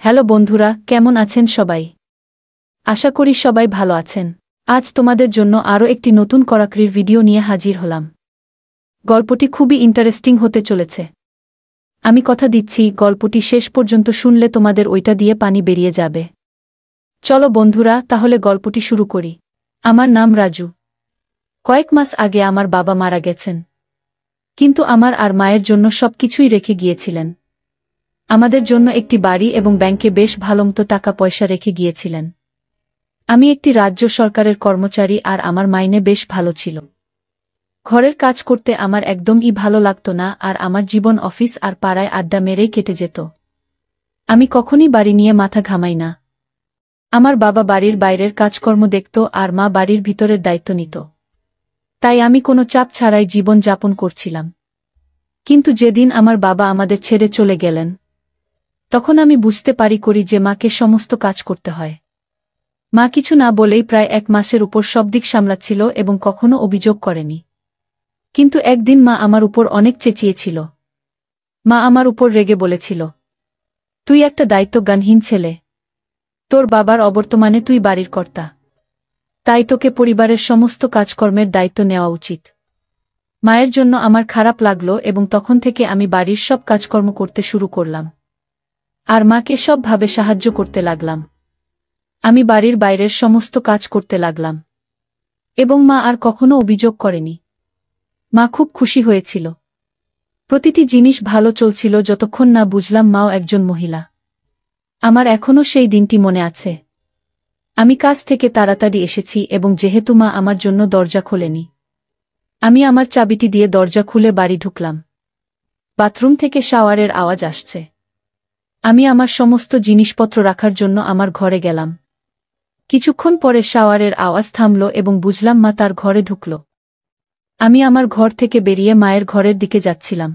Hello বন্ধুরা, কেমন আছেন সবাই? আশা করি সবাই ভালো আছেন। আজ তোমাদের জন্য আরও একটি নতুন করাকরির ভিডিও নিয়ে হাজির হলাম। গল্পটি খুবই ইন্টারেস্টিং হতে চলেছে। আমি কথা দিচ্ছি, গল্পটি শেষ পর্যন্ত শুনলে তোমাদের ওইটা দিয়ে পানি বেরিয়ে যাবে। চলো বন্ধুরা, তাহলে গল্পটি শুরু করি। আমার নাম রাজু। কয়েক মাস আগে আমার বাবা মারা গেছেন, কিন্তু আমার আর মায়ের জন্য সবকিছুই রেখে গিয়েছিলেন। আমাদের জন্য একটি বাড়ি এবং ব্যাংকে বেশ ভালোমতো টাকা পয়সা রেখে গিয়েছিলেন। আমি একটি রাজ্য সরকারের কর্মচারী আর আমার মাইনে বেশ ভালো ছিল। ঘরের কাজ করতে আমার একদমই ভালো লাগত না, আর আমার জীবন অফিস আর পাড়ায় আড্ডা মেরেই কেটে যেত। আমি কখনই বাড়ি নিয়ে মাথা ঘামাই না। আমার বাবা বাড়ির বাইরের কাজকর্ম দেখত আর মা বাড়ির ভিতরের দায়িত্ব নিত। তাই আমি কোনো চাপ ছাড়াই জীবন যাপন করছিলাম। কিন্তু যেদিন আমার বাবা আমাদের ছেড়ে চলে গেলেন, তখন আমি বুঝতে করি যে মাকে সমস্ত কাজ করতে হয়। মা কিছু না বলেই প্রায় 1 মাসের উপর সব দিক সামলাচ্ছিল এবং কখনো অভিযোগ করেনি। কিন্তু একদিন মা আমার উপর অনেক চেঁচিয়েছিল। মা আমার উপর রেগে বলেছিল, তুই একটা দায়িত্বজ্ঞানহীন ছেলে। তোর বাবার অবর্তমানে তুই বাড়ির কর্তা, তাই তোকে পরিবারের সমস্ত কাজকর্মের দায়িত্ব নেওয়া উচিত। মায়ের জন্য আমার খারাপ লাগলো এবং তখন থেকে আমি বাড়ির সব কাজকর্ম করতে শুরু করলাম আর মাকে সবভাবে সাহায্য করতে লাগলাম। আমি বাড়ির বাইরের সমস্ত কাজ করতে লাগলাম এবং মা আর কখনো অভিযোগ করেনি। মা খুব খুশি হয়েছিল। প্রতিটি জিনিস ভালো চলছিল যতক্ষণ না বুঝলাম মাও একজন মহিলা। আমার এখনও সেই দিনটি মনে আছে। আমি কাজ থেকে তাড়াতাড়ি এসেছি এবং যেহেতু মা আমার জন্য দরজা খোলেনি, আমি আমার চাবিটি দিয়ে দরজা খুলে বাড়ি ঢুকলাম। বাথরুম থেকে শাওয়ারের আওয়াজ আসছে। আমি আমার সমস্ত জিনিসপত্র রাখার জন্য আমার ঘরে গেলাম। কিছুক্ষণ পরে শাওয়ারের আওয়াজ থামল এবং বুঝলাম মা তার ঘরে ঢুকল। আমি আমার ঘর থেকে বেরিয়ে মায়ের ঘরের দিকে যাচ্ছিলাম।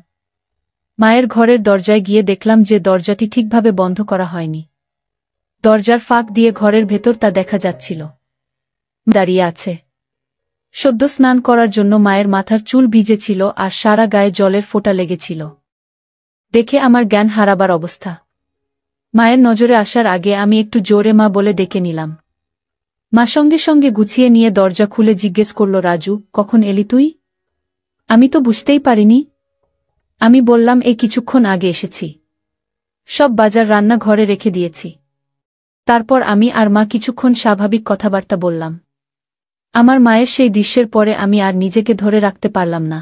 মায়ের ঘরের দরজায় গিয়ে দেখলাম যে দরজাটি ঠিকভাবে বন্ধ করা হয়নি। দরজার ফাঁক দিয়ে ঘরের ভেতর তা দেখা যাচ্ছিল। দাঁড়িয়ে আছে। সদ্য স্নান করার জন্য মায়ের মাথার চুল ভিজে ছিল আর সারা গায়ে জলের ফোঁটা লেগেছিল। দেখে আমার জ্ঞান হারাবার অবস্থা। মায়ের নজরে আসার আগে আমি একটু জোরে মা বলে ডেকে নিলাম। মা সঙ্গে সঙ্গে গুছিয়ে নিয়ে দরজা খুলে জিজ্ঞেস করল, রাজু, কখন এলি তুই? আমি তো বুঝতেই পারিনি। আমি বললাম, এই কিছুক্ষণ আগে এসেছি। সব বাজার রান্না ঘরে রেখে দিয়েছি। তারপর আমি আর মা কিছুক্ষণ স্বাভাবিক কথাবার্তা বললাম। আমার মায়ের সেই দৃশ্যের পরে আমি আর নিজেকে ধরে রাখতে পারলাম না।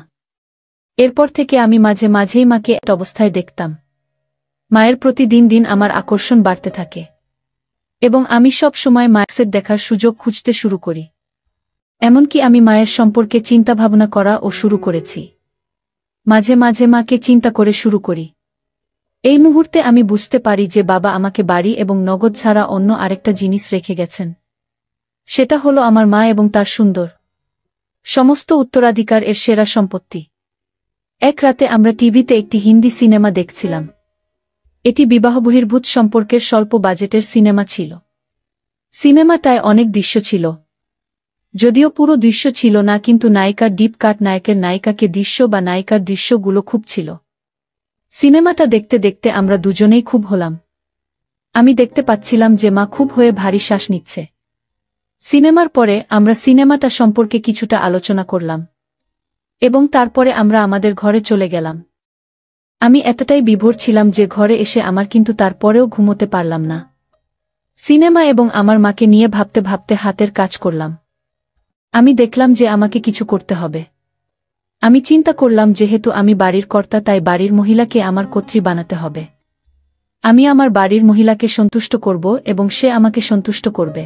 এরপর থেকে আমি মাঝে মাঝেই মাকে এক অবস্থায় দেখতাম। মায়ের প্রতি দিন দিন আমার আকর্ষণ বাড়তে থাকে এবং আমি সব সময় মায়ের দেখার সুযোগ খুঁজতে শুরু করি। এমনকি আমি মায়ের সম্পর্কে চিন্তাভাবনা করা ও শুরু করেছি। মাঝে মাঝে মাকে চিন্তা করে শুরু করি। এই মুহূর্তে আমি বুঝতে পারি যে বাবা আমাকে বাড়ি এবং নগদ ছাড়া অন্য আরেকটা জিনিস রেখে গেছেন। সেটা হলো আমার মা এবং তার সুন্দর সমস্ত উত্তরাধিকার এর সেরা সম্পত্তি। এক রাতে আমরা টিভিতে একটি হিন্দি সিনেমা দেখছিলাম। এটি বিবাহ বহির্ভূত সম্পর্কের স্বল্প বাজেটের সিনেমা ছিল। সিনেমাটায় অনেক দৃশ্য ছিল, যদিও পুরো দৃশ্য ছিল না, কিন্তু নায়িকার ডিপ কাট, নায়কের নায়িকাকে দৃশ্য বা নায়িকার দৃশ্যগুলো খুব ছিল। সিনেমাটা দেখতে দেখতে আমরা দুজনেই খুব হলাম। আমি দেখতে পাচ্ছিলাম যে মা খুব হয়ে ভারী শ্বাস নিচ্ছে। সিনেমার পরে আমরা সিনেমাটা সম্পর্কে কিছুটা আলোচনা করলাম এবং তারপরে আমরা আমাদের ঘরে চলে গেলাম। আমি এতটাই বিভোর ছিলাম যে ঘরে এসে আমার কিন্তু তারপরেও ঘুমোতে পারলাম না। সিনেমা এবং আমার মাকে নিয়ে ভাবতে ভাবতে হাতের কাজ করলাম। আমি দেখলাম যে আমাকে কিছু করতে হবে। আমি চিন্তা করলাম, যেহেতু আমি বাড়ির কর্তা, তাই বাড়ির মহিলাকে আমার কর্ত্রী বানাতে হবে। আমি আমার বাড়ির মহিলাকে সন্তুষ্ট করব এবং সে আমাকে সন্তুষ্ট করবে।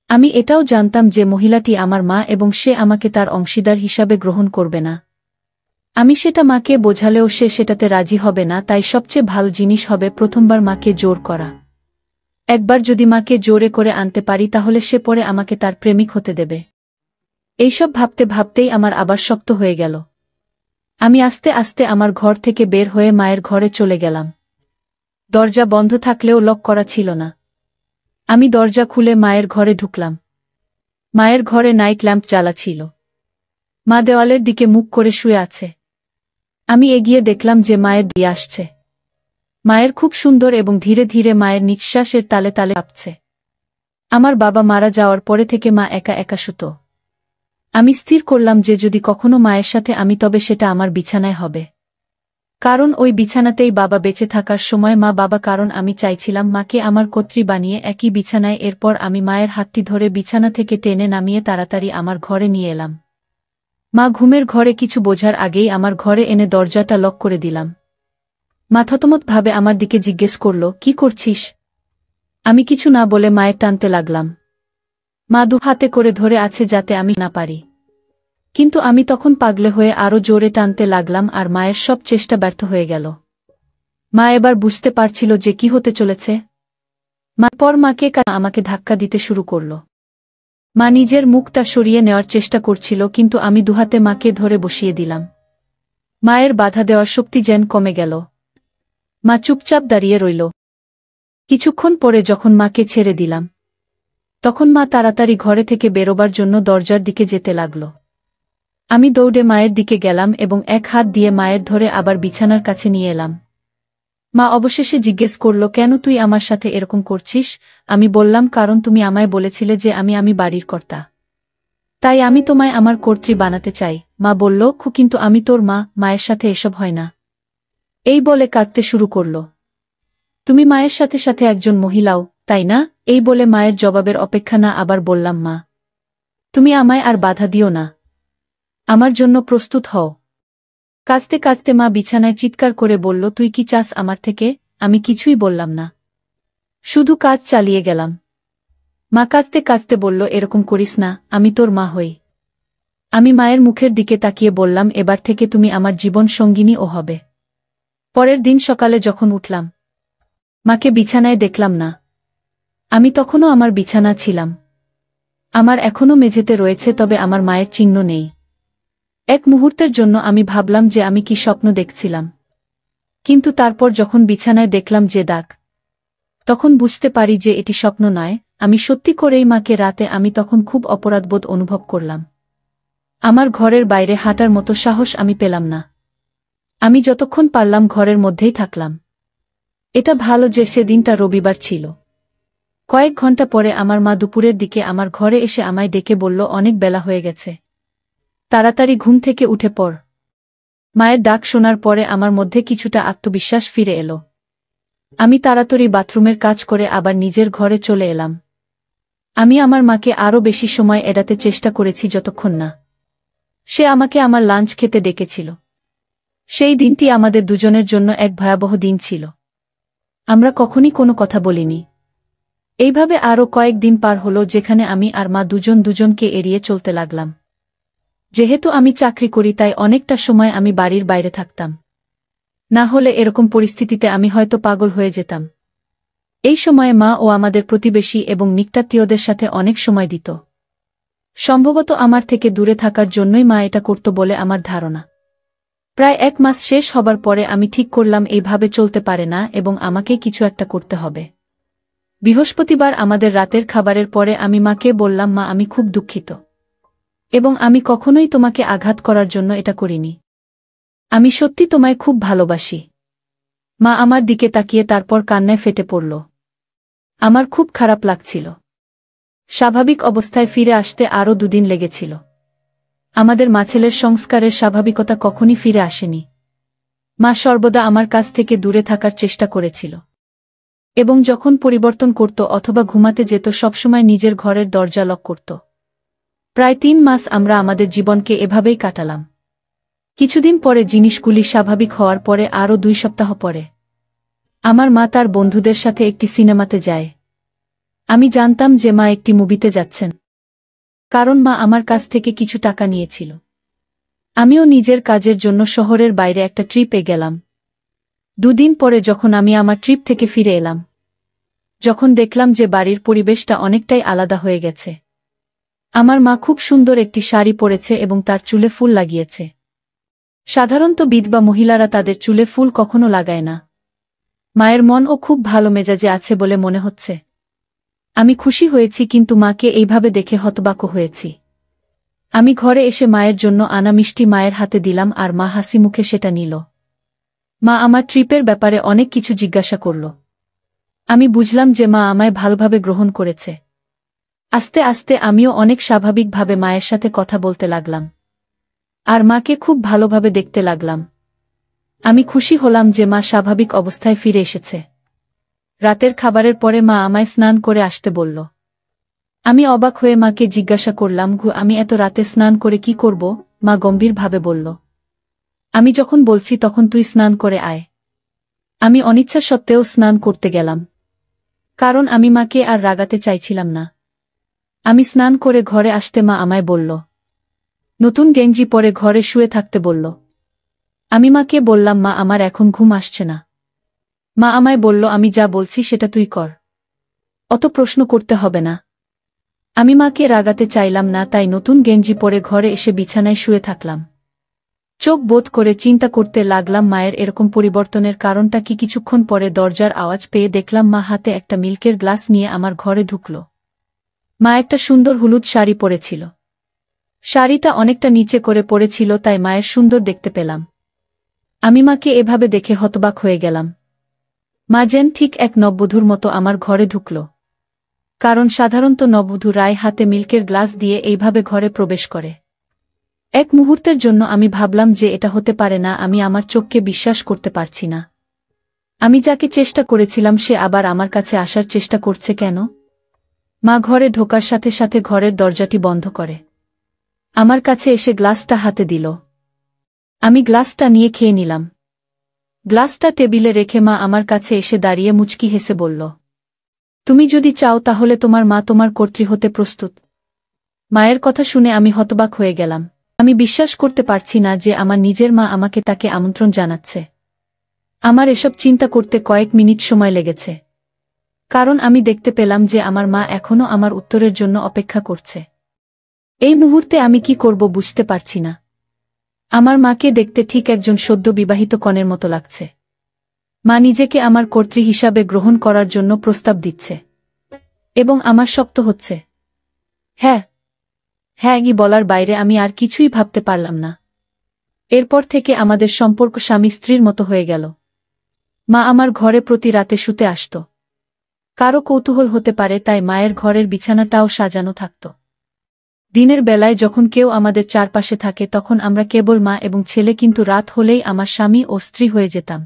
আমি এটাও জানতাম যে মহিলাটি আমার মা এবং সে আমাকে তার অংশীদার হিসাবে গ্রহণ করবে না। আমি সেটা মাকে বোঝালেও সে সেটাতে রাজি হবে না, তাই সবচেয়ে ভালো জিনিস হবে প্রথমবার মাকে জোর করা। একবার যদি মাকে জোরে করে আনতে পারি তাহলে সে পরে আমাকে তার প্রেমিক হতে দেবে। এইসব ভাবতে ভাবতেই আমার আবার শক্ত হয়ে গেল। আমি আস্তে আস্তে আমার ঘর থেকে বের হয়ে মায়ের ঘরে চলে গেলাম। দরজা বন্ধ থাকলেও লক করা ছিল না। আমি দরজা খুলে মায়ের ঘরে ঢুকলাম। মায়ের ঘরে নাইট ল্যাম্প জ্বালা ছিল। মা দেওয়ালের দিকে মুখ করে শুয়ে আছে। আমি এগিয়ে দেখলাম যে মায়ের দিয়ে আসছে। মায়ের খুব সুন্দর এবং ধীরে ধীরে মায়ের নিঃশ্বাসের তালে তালে কাঁপছে। আমার বাবা মারা যাওয়ার পরে থেকে মা একা একা শুতো। আমি স্থির করলাম যে যদি কখনো মায়ের সাথে আমি তবে সেটা আমার বিছানায় হবে। কারণ ওই বিছানাতেই বাবা বেঁচে থাকার সময় মা বাবা কারণ আমি চাইছিলাম মাকে আমার কর্ত্রী বানিয়ে একই বিছানায়। এরপর আমি মায়ের হাতটি ধরে বিছানা থেকে টেনে নামিয়ে তাড়াতাড়ি আমার ঘরে নিয়ে এলাম। মা ঘুমের ঘরে কিছু বোঝার আগেই আমার ঘরে এনে দরজাটা লক করে দিলাম। মা থতমতভাবে আমার দিকে জিজ্ঞেস করল, কি করছিস? আমি কিছু না বলে মায়ের টানতে লাগলাম। মা দু হাতে করে ধরে আছে যাতে আমি না পারি। কিন্তু আমি তখন পাগলে হয়ে আরো জোরে টানতে লাগলাম আর মায়ের সব চেষ্টা ব্যর্থ হয়ে গেল। মা এবার বুঝতে পারছিল যে কি হতে চলেছে। মাকে আমাকে ধাক্কা দিতে শুরু করল। মা নিজের মুখটা সরিয়ে নেওয়ার চেষ্টা করছিল কিন্তু আমি দুহাতে মাকে ধরে বসিয়ে দিলাম। মায়ের বাধা দেওয়ার শক্তি যেন কমে গেল। মা চুপচাপ দাঁড়িয়ে রইল। কিছুক্ষণ পরে যখন মাকে ছেড়ে দিলাম তখন মা তাড়াতাড়ি ঘরে থেকে বেরোবার জন্য দরজার দিকে যেতে লাগল। আমি দৌড়ে মায়ের দিকে গেলাম এবং এক হাত দিয়ে মায়ের ধরে আবার বিছানার কাছে নিয়ে এলাম। মা অবশেষে জিজ্ঞেস করল, কেন তুই আমার সাথে এরকম করছিস? আমি বললাম, কারণ তুমি আমায় বলেছিলে যে আমি বাড়ির কর্তা, তাই আমি তোমায় আমার কর্ত্রী বানাতে চাই। মা বলল, কিন্তু আমি তোর মা, মায়ের সাথে এসব হয় না। এই বলে কাঁদতে শুরু করল। তুমি মায়ের সাথে সাথে একজন মহিলাও, তাই না? এই বলে মায়ের জবাবের অপেক্ষা না আবার বললাম, মা তুমি আমায় আর বাধা দিও না, আমার জন্য প্রস্তুত হও। কাঁদতে কাঁদতে মা বিছানায় চিৎকার করে বলল, তুই কি চাস আমার থেকে? আমি কিছুই বললাম না, শুধু কাজ চালিয়ে গেলাম। মা কাঁদতে কাঁদতে বলল, এরকম করিস না, আমি তোর মা হই। আমি মায়ের মুখের দিকে তাকিয়ে বললাম, এবার থেকে তুমি আমার জীবন সঙ্গিনী ও হবে। পরের দিন সকালে যখন উঠলাম মাকে বিছানায় দেখলাম না। আমি তখনও আমার বিছানা ছিলাম। আমার এখনও মেঝেতে রয়েছে, তবে আমার মায়ের চিহ্ন নেই। এক মুহূর্তের জন্য আমি ভাবলাম যে আমি কি স্বপ্ন দেখছিলাম, কিন্তু তারপর যখন বিছানায় দেখলাম যে দাগ, তখন বুঝতে পারি যে এটি স্বপ্ন নয়, আমি সত্যি করেই মাকে রাতে। আমি তখন খুব অপরাধবোধ অনুভব করলাম। আমার ঘরের বাইরে হাঁটার মতো সাহস আমি পেলাম না। আমি যতক্ষণ পারলাম ঘরের মধ্যেই থাকলাম। এটা ভালো যে সেদিনটা রবিবার ছিল। কয়েক ঘন্টা পরে আমার মা দুপুরের দিকে আমার ঘরে এসে আমায় ডেকে বলল, অনেক বেলা হয়ে গেছে, তাড়াতাড়ি ঘুম থেকে উঠে পড়। মায়ের ডাক শোনার পরে আমার মধ্যে কিছুটা আত্মবিশ্বাস ফিরে এলো। আমি তাড়াতাড়ি বাথরুমের কাজ করে আবার নিজের ঘরে চলে এলাম। আমি আমার মাকে আরও বেশি সময় এড়াতে চেষ্টা করেছি যতক্ষণ না সে আমাকে আমার লাঞ্চ খেতে ডেকেছিল। সেই দিনটি আমাদের দুজনের জন্য এক ভয়াবহ দিন ছিল। আমরা কখনই কোনো কথা বলিনি। এইভাবে আরও কয়েকদিন পার হলো যেখানে আমি আর মা দুজনকে এড়িয়ে চলতে লাগলাম। যেহেতু আমি চাকরি করি তাই অনেকটা সময় আমি বাড়ির বাইরে থাকতাম। না হলে এরকম পরিস্থিতিতে আমি হয়তো পাগল হয়ে যেতাম। এই সময়ে মা ও আমাদের প্রতিবেশী এবং নিকটাত্মীয়দের সাথে অনেক সময় দিত। সম্ভবত আমার থেকে দূরে থাকার জন্যই মা এটা করত বলে আমার ধারণা। প্রায় 1 মাস শেষ হবার পরে আমি ঠিক করলাম এইভাবে চলতে পারে না এবং আমাকে কিছু একটা করতে হবে। বৃহস্পতিবার আমাদের রাতের খাবারের পরে আমি মাকে বললাম, মা আমি খুব দুঃখিত এবং আমি কখনোই তোমাকে আঘাত করার জন্য এটা করিনি। আমি সত্যি তোমায় খুব ভালোবাসি। মা আমার দিকে তাকিয়ে তারপর কান্নায় ফেটে পড়ল। আমার খুব খারাপ লাগছিল। স্বাভাবিক অবস্থায় ফিরে আসতে আরও 2 দিন লেগেছিল। আমাদের ছেলের সংস্কারের স্বাভাবিকতা কখনই ফিরে আসেনি। মা সর্বদা আমার কাছ থেকে দূরে থাকার চেষ্টা করেছিল এবং যখন পরিবর্তন করত অথবা ঘুমাতে যেত সবসময় নিজের ঘরের দরজা লক করত। প্রায় 3 মাস আমরা আমাদের জীবনকে এভাবেই কাটালাম। কিছুদিন পরে জিনিসগুলি স্বাভাবিক হওয়ার পরে আরও 2 সপ্তাহ পরে আমার মা তার বন্ধুদের সাথে একটি সিনেমাতে যায়। আমি জানতাম যে মা একটি মুভিতে যাচ্ছেন, কারণ মা আমার কাছ থেকে কিছু টাকা নিয়েছিল। আমিও নিজের কাজের জন্য শহরের বাইরে একটা ট্রিপে গেলাম। 2 দিন পরে যখন আমি আমার ট্রিপ থেকে ফিরে এলাম, যখন দেখলাম যে বাড়ির পরিবেশটা অনেকটাই আলাদা হয়ে গেছে। আমার মা খুব সুন্দর একটি শাড়ি পরেছে এবং তার চুলে ফুল লাগিয়েছে। সাধারণত বিধবা মহিলারা তাদের চুলে ফুল কখনো লাগায় না। মায়ের মনও খুব ভালো মেজাজে আছে বলে মনে হচ্ছে। আমি খুশি হয়েছি, কিন্তু মাকে এইভাবে দেখে হতবাক হয়েছি। আমি ঘরে এসে মায়ের জন্য আনা মিষ্টি মায়ের হাতে দিলাম আর মা হাসি মুখে সেটা নিল। মা আমার ট্রিপের ব্যাপারে অনেক কিছু জিজ্ঞাসা করল। আমি বুঝলাম যে মা আমায় ভালোভাবে গ্রহণ করেছে। আস্তে আস্তে আমিও অনেক স্বাভাবিকভাবে মায়ের সাথে কথা বলতে লাগলাম। আর মাকে খুব ভালোভাবে দেখতে লাগলাম। আমি খুশি হলাম যে মা স্বাভাবিক অবস্থায় ফিরে এসেছে। রাতের খাবারের পরে মা আমায় স্নান করে আসতে বলল। আমি অবাক হয়ে মাকে জিজ্ঞাসা করলাম, আমি এত রাতে স্নান করে কি করব? মা গম্ভীরভাবে বলল, আমি যখন বলছি তখন তুই স্নান করে আয়। আমি অনিচ্ছা সত্ত্বেও স্নান করতে গেলাম, কারণ আমি মাকে আর রাগাতে চাইছিলাম না। আমি স্নান করে ঘরে আসতে মা আমায় বলল, নতুন গেঞ্জি পরে ঘরে শুয়ে থাকতে বলল। আমি মাকে বললাম, মা আমার এখন ঘুম আসছে না। মা আমায় বলল, আমি যা বলছি সেটা তুই কর, অত প্রশ্ন করতে হবে না। আমি মাকে রাগাতে চাইলাম না, তাই নতুন গেঞ্জি পরে ঘরে এসে বিছানায় শুয়ে থাকলাম। চোখ বোধ করে চিন্তা করতে লাগলাম মায়ের এরকম পরিবর্তনের কারণটা কি। কিছুক্ষণ পরে দরজার আওয়াজ পেয়ে দেখলাম মা হাতে একটা মিল্কের গ্লাস নিয়ে আমার ঘরে ঢুকল। মা একটা সুন্দর হলুদ শাড়ি পরেছিল। শাড়িটা অনেকটা নিচে করে পরেছিল, তাই মায়ের সুন্দর দেখতে পেলাম। আমি মাকে এভাবে দেখে হতবাক হয়ে গেলাম। মা যেন ঠিক এক নববধূর মতো আমার ঘরে ঢুকল, কারণ সাধারণত নববধূ রায় হাতে মিল্কের গ্লাস দিয়ে এইভাবে ঘরে প্রবেশ করে। এক মুহূর্তের জন্য আমি ভাবলাম যে এটা হতে পারে না। আমি আমার চোখকে বিশ্বাস করতে পারছি না। আমি যাকে চেষ্টা করেছিলাম সে আবার আমার কাছে আসার চেষ্টা করছে কেন? মা ঘরে ঢোকার সাথে সাথে ঘরের দরজাটি বন্ধ করে আমার কাছে এসে গ্লাসটা হাতে দিল। আমি গ্লাসটা নিয়ে খেয়ে নিলাম। গ্লাসটা টেবিলে রেখে মা আমার কাছে এসে দাঁড়িয়ে মুচকি হেসে বলল, তুমি যদি চাও তাহলে তোমার মা তোমার কর্ত্রী হতে প্রস্তুত। মায়ের কথা শুনে আমি হতবাক হয়ে গেলাম। আমি বিশ্বাস করতে পারছি না যে আমার নিজের মা আমাকে তাকে আমন্ত্রণ জানাচ্ছে। আমার এসব চিন্তা করতে কয়েক মিনিট সময় লেগেছে, কারণ আমি দেখতে পেলাম যে আমার মা এখনও আমার উত্তরের জন্য অপেক্ষা করছে। এই মুহূর্তে আমি কি করব বুঝতে পারছি না। আমার মাকে দেখতে ঠিক একজন সদ্য বিবাহিত কনের মতো লাগছে। মা নিজেকে আমার কর্ত্রী হিসাবে গ্রহণ করার জন্য প্রস্তাব দিচ্ছে, এবং আমার শক্ত হচ্ছে। হ্যাঁ হ্যাঁ বলার বাইরে আমি আর কিছুই ভাবতে পারলাম না। এরপর থেকে আমাদের সম্পর্ক স্বামী স্ত্রীর মতো হয়ে গেল। মা আমার ঘরে প্রতি রাতে শুতে আসত। কারো কৌতূহল হতে পারে তাই মায়ের ঘরের বিছানাটাও সাজানো থাকত। দিনের বেলায় যখন কেউ আমাদের চারপাশে থাকে তখন আমরা কেবল মা এবং ছেলে, কিন্তু রাত হলেই আমার স্বামী ও স্ত্রী হয়ে যেতাম।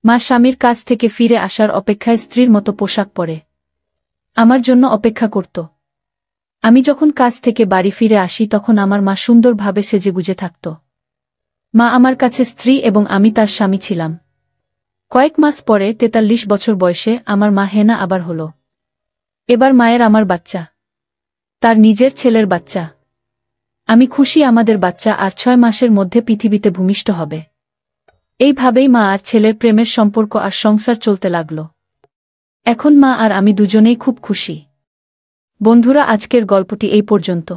মা স্বামীর কাছ থেকে ফিরে আসার অপেক্ষায় স্ত্রীর মতো পোশাক পরে আমার জন্য অপেক্ষা করত। আমি যখন কাজ থেকে বাড়ি ফিরে আসি তখন আমার মা সুন্দরভাবে সেজেগুজে থাকত। মা আমার কাছে স্ত্রী এবং আমি তার স্বামী ছিলাম। কয়েক মাস পরে 43 বছর বয়সে আমার মা হেনা আবার হল। এবার মায়ের আমার বাচ্চা, তার নিজের ছেলের বাচ্চা। আমি খুশি আমাদের বাচ্চা আর 6 মাসের মধ্যে পৃথিবীতে ভূমিষ্ঠ হবে। এইভাবেই মা আর ছেলের প্রেমের সম্পর্ক আর সংসার চলতে লাগল। এখন মা আর আমি দুজনেই খুব খুশি। বন্ধুরা, আজকের গল্পটি এই পর্যন্ত।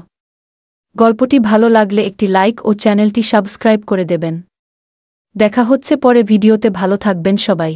গল্পটি ভালো লাগলে একটি লাইক ও চ্যানেলটি সাবস্ক্রাইব করে দেবেন। দেখা হচ্ছে পরে ভিডিওতে। ভালো থাকবেন সবাই।